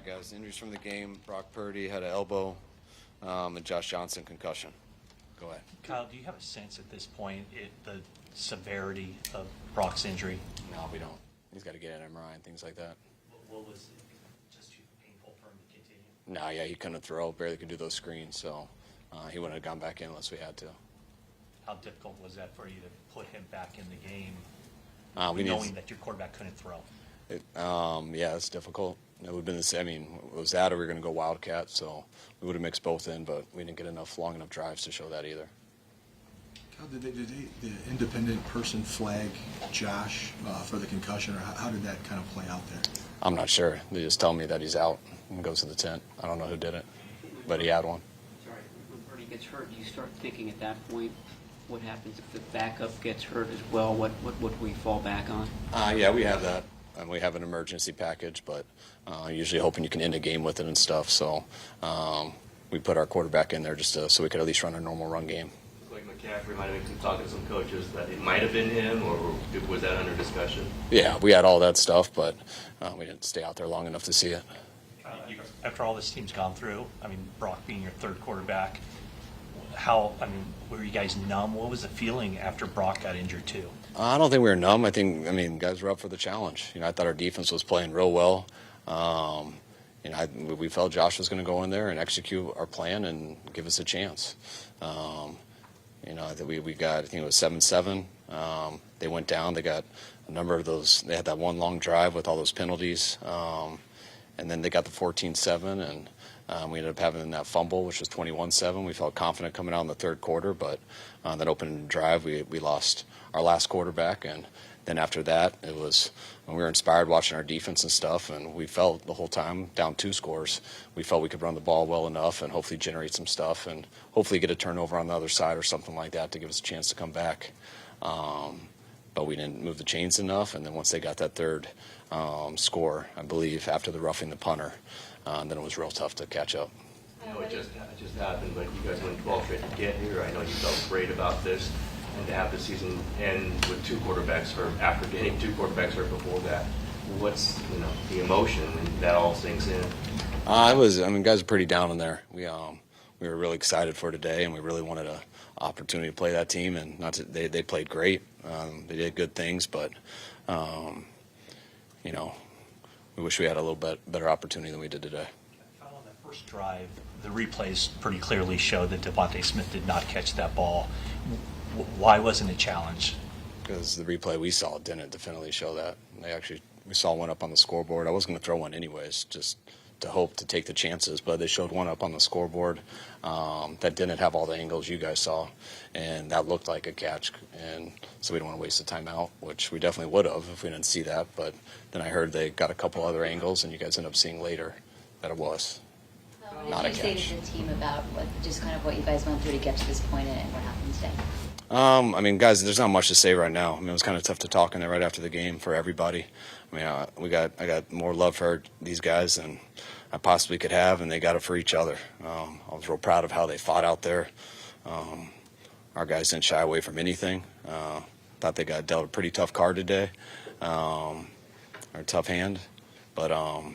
right, guys. Injuries from the game. Brock Purdy had an elbow, and Josh Johnson concussion. Go ahead. Kyle, do you have a sense at this point the severity of Brock's injury? No, we don't. He's got to get an MRI and things like that. What was it? Just too painful for him to continue? No, yeah, he couldn't throw. Barely could do those screens, so he wouldn't have gone back in unless we had to. How difficult was that for you to put him back in the game, knowing that your quarterback couldn't throw? Yeah, it's difficult. It would have been the same. I mean, it was that or we were going to go Wildcat, so we would have mixed both in, but we didn't get long enough drives to show that either. How did the independent person flag Josh for the concussion, or how did that kind of play out there? I'm not sure. They just tell me that he's out and goes to the tent. I don't know who did it, but he had one. Sorry, when Purdy gets hurt, do you start thinking at that point, what happens if the backup gets hurt as well? What would we fall back on? Yeah, we have that. We have an emergency package, but usually hoping you can end a game with it and stuff. So we put our quarterback in there just so we could at least run a normal run game. Like McCaffrey might have been talking to some coaches that it might have been him, or was that under discussion? Yeah, we had all that stuff, but we didn't stay out there long enough to see it. After all this team's gone through, I mean, Brock being your third quarterback, were you guys numb? What was the feeling after Brock got injured too? I don't think we were numb. I mean, guys were up for the challenge. I thought our defense was playing real well. We felt Josh was going to go in there and execute our plan and give us a chance. I think we got, I think it was 7-7. They went down. They got a number of those. They had that one long drive with all those penalties. And then they got the 14-7, and we ended up having that fumble, which was 21-7. We felt confident coming out in the third quarter, but that opening drive, we lost our last quarterback. And then after that, it was when we were inspired watching our defense and stuff, and we felt the whole time, down 2 scores, we felt we could run the ball well enough and hopefully generate some stuff and hopefully get a turnover on the other side or something like that to give us a chance to come back. But we didn't move the chains enough, and then once they got that third score, I believe, after the roughing the punter, then it was real tough to catch up. I know it just happened, but you guys went 12 straight to get here. I know you felt great about this, and to have the season end with 2 quarterbacks hurt after getting 2 quarterbacks hurt before that. What's the emotion and that all sinks in? Guys are pretty down in there. We were really excited for today, and we really wanted an opportunity to play that team. And they played great. They did good things, but we wish we had a little bit better opportunity than we did today. On that first drive, the replays pretty clearly showed that Devontae Smith did not catch that ball. Why wasn't it challenged? Because the replay we saw didn't definitely show that. We saw one up on the scoreboard. I was going to throw one anyways, just to hope to take the chances, but they showed one up on the scoreboard that didn't have all the angles you guys saw, and that looked like a catch, and so we don't want to waste the timeout, which we definitely would have if we didn't see that. But then I heard they got a couple other angles, and you guys end up seeing later that it was not a catch. What did you say to the team about just kind of what you guys went through to get to this point and what happened today? Guys, there's not much to say right now. It was kind of tough to talk in there right after the game for everybody. I got more love for these guys than I possibly could have, and they got it for each other. I was real proud of how they fought out there. Our guys didn't shy away from anything. Thought they got dealt a pretty tough card today, or a tough hand. But I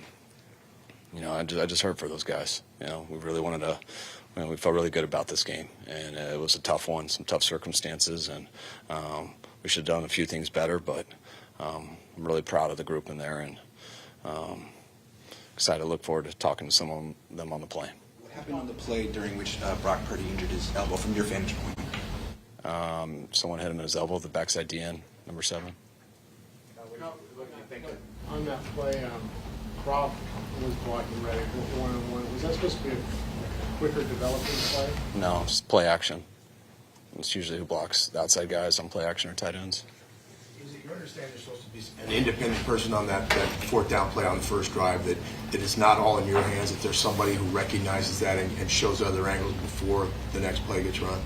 just hurt for those guys. We really wanted to. We felt really good about this game, and it was a tough one, some tough circumstances, and we should have done a few things better, but I'm really proud of the group in there, and excited to look forward to talking to some of them on the plane. What happened on the play during which Brock Purdy injured his elbow from your vantage point? Someone hit him in his elbow, the backside DN, number 7. What do you think on that play? Croft was blocking Reddick one-on-one. Was that supposed to be a quicker developing play? No, it's play action. It's usually who blocks the outside guys on play action or tight ends. Is it your understanding there's supposed to be an independent person on that 4th down play on the first drive, that it's not all in your hands, that there's somebody who recognizes that and shows other angles before the next play gets run?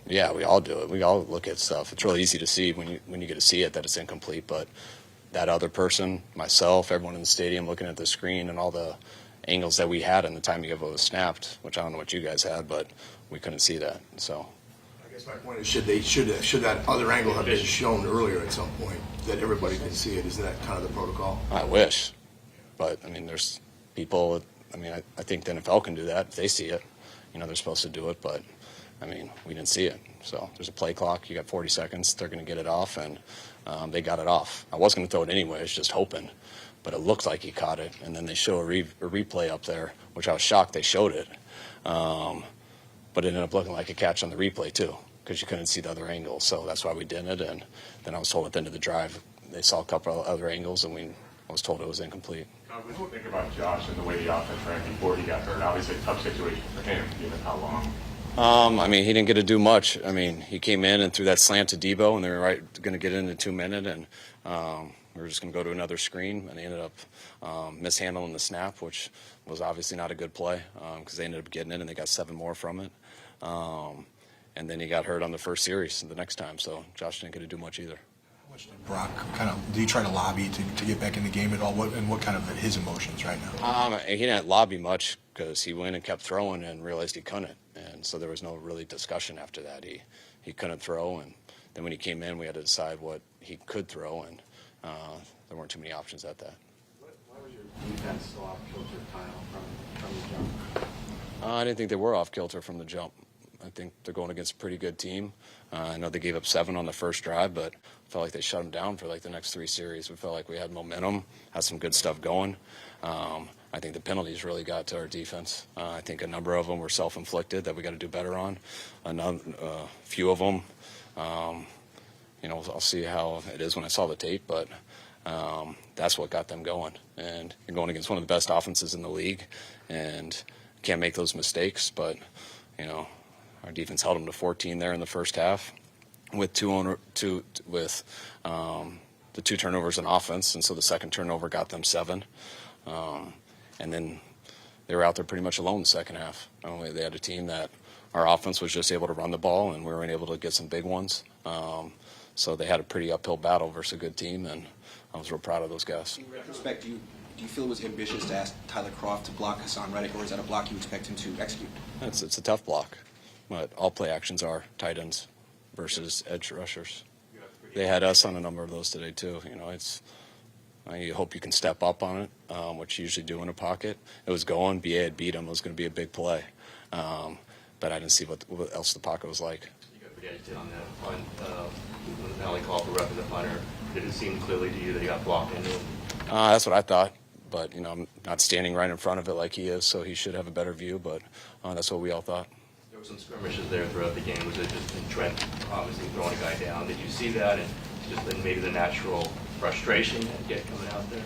Yeah, we all do it. We all look at stuff. It's really easy to see when you get to see it that it's incomplete, but that other person, myself, everyone in the stadium looking at the screen and all the angles that we had in the time it was snapped, which I don't know what you guys had, but we couldn't see that. So I guess my point is, should that other angle have been shown earlier at some point that everybody can see it? Isn't that kind of the protocol? I wish, but there's people, I mean, I think the NFL can do that if they see it. They're supposed to do it, but, I mean, we didn't see it. So there's a play clock. You got 40 seconds. They're going to get it off, and they got it off. I was going to throw it anyways, just hoping, but it looked like he caught it. And then they show a replay up there, which I was shocked they showed it. But it ended up looking like a catch on the replay, too, because you couldn't see the other angle. So that's why we did it. And then I was told at the end of the drive they saw a couple of other angles, and I was told it was incomplete. What do you think about Josh and the way the offense ran before he got hurt? Obviously, a tough situation for him, given how long. I mean, he didn't get to do much. I mean, he came in and threw that slant to Debo, and they were going to get it in 2 minutes, and we were just going to go to another screen, and they ended up mishandling the snap, which was obviously not a good play because they ended up getting it, and they got 7 more from it. And then he got hurt on the first series the next time, so Josh didn't get to do much either. Brock, did he try to lobby to get back in the game at all? What kind of his emotions right now? He didn't lobby much because he went and kept throwing and realized he couldn't, and so there was no really discussion after that. He couldn't throw, and then when he came in, we had to decide what he could throw, and there weren't too many options at that. Why was your defense so off kilter, Kyle, from the jump? I didn't think they were off kilter from the jump. I think they're going against a pretty good team. I know they gave up 7 on the first drive, but I felt like they shut them down for like the next 3 series. We felt like we had momentum, had some good stuff going. I think the penalties really got to our defense. I think a number of them were self-inflicted that we got to do better on. A few of them, I'll see how it is when I saw the tape, but that's what got them going. And you're going against one of the best offenses in the league, and can't make those mistakes, but our defense held them to 14 there in the first half with the 2 turnovers in offense, and so the second turnover got them 7. And then they were out there pretty much alone in the second half. They had a team that our offense was just able to run the ball, and we weren't able to get some big ones. So they had a pretty uphill battle versus a good team, and I was real proud of those guys. In retrospect, do you feel it was ambitious to ask Tyler Kroft to block Hassan Reddick, or is that a block you expect him to execute? It's a tough block, but all play actions are tight ends versus edge rushers. They had us on a number of those today too. You hope you can step up on it, which you usually do in a pocket. It was going. BA had beat him. It was going to be a big play, but I didn't see what else the pocket was like. You got pretty agitated on that punt. When the penalty call for roughing the punter, did it seem clearly to you that he got blocked into him? That's what I thought, but I'm not standing right in front of it like he is, so he should have a better view. But that's what we all thought. There were some skirmishes there throughout the game. Was it just Trent obviously throwing a guy down? Did you see that, and just then maybe the natural frustration that get coming out there?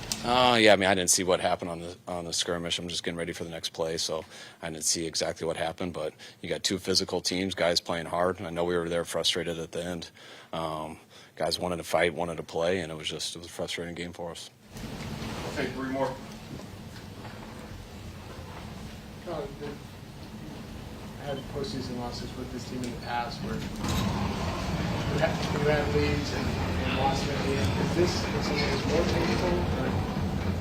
Yeah, I mean, I didn't see what happened on the skirmish. I'm just getting ready for the next play, so I didn't see exactly what happened. But you got 2 physical teams, guys playing hard. I know we were there frustrated at the end. Guys wanted to fight, wanted to play, and it was a frustrating game for us. Okay, 3 more. Kyle, you had postseason losses with this team in the past where you had leads and lost at the end. Is this something that's more painful,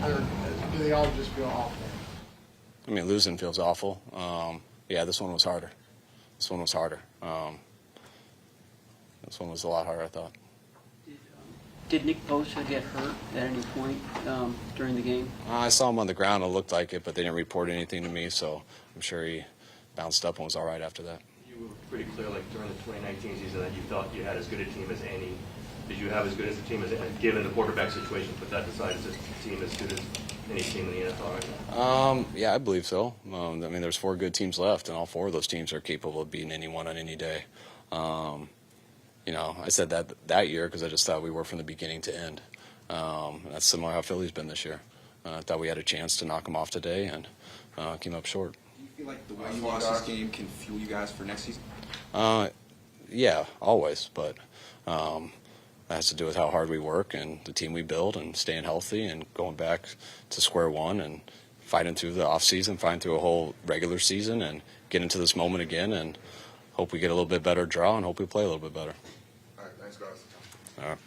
or do they all just feel awful? I mean, losing feels awful. Yeah, this one was harder. This one was a lot harder, I thought. Did Nick Bosa get hurt at any point during the game? I saw him on the ground. It looked like it, but they didn't report anything to me, so I'm sure he bounced up and was all right after that. You were pretty clear, like during the 2019 season, that you thought you had as good a team as any. Did you have as good as a team as any, given the quarterback situation? Put that aside, is this team as good as any team in the NFL right now? Yeah, I believe so. I mean, there's 4 good teams left, and all 4 of those teams are capable of beating anyone on any day. I said that year because I just thought we were from the beginning to end. That's similar how Philly's been this year. I thought we had a chance to knock them off today and came up short. Do you feel like the way you lost this game can fuel you guys for next season? Yeah, always. But that has to do with how hard we work and the team we build and staying healthy and going back to square one and fighting through the off season, fighting through a whole regular season and get into this moment again and hope we get a little bit better draw and hope we play a little bit better. All right, thanks, guys. All right.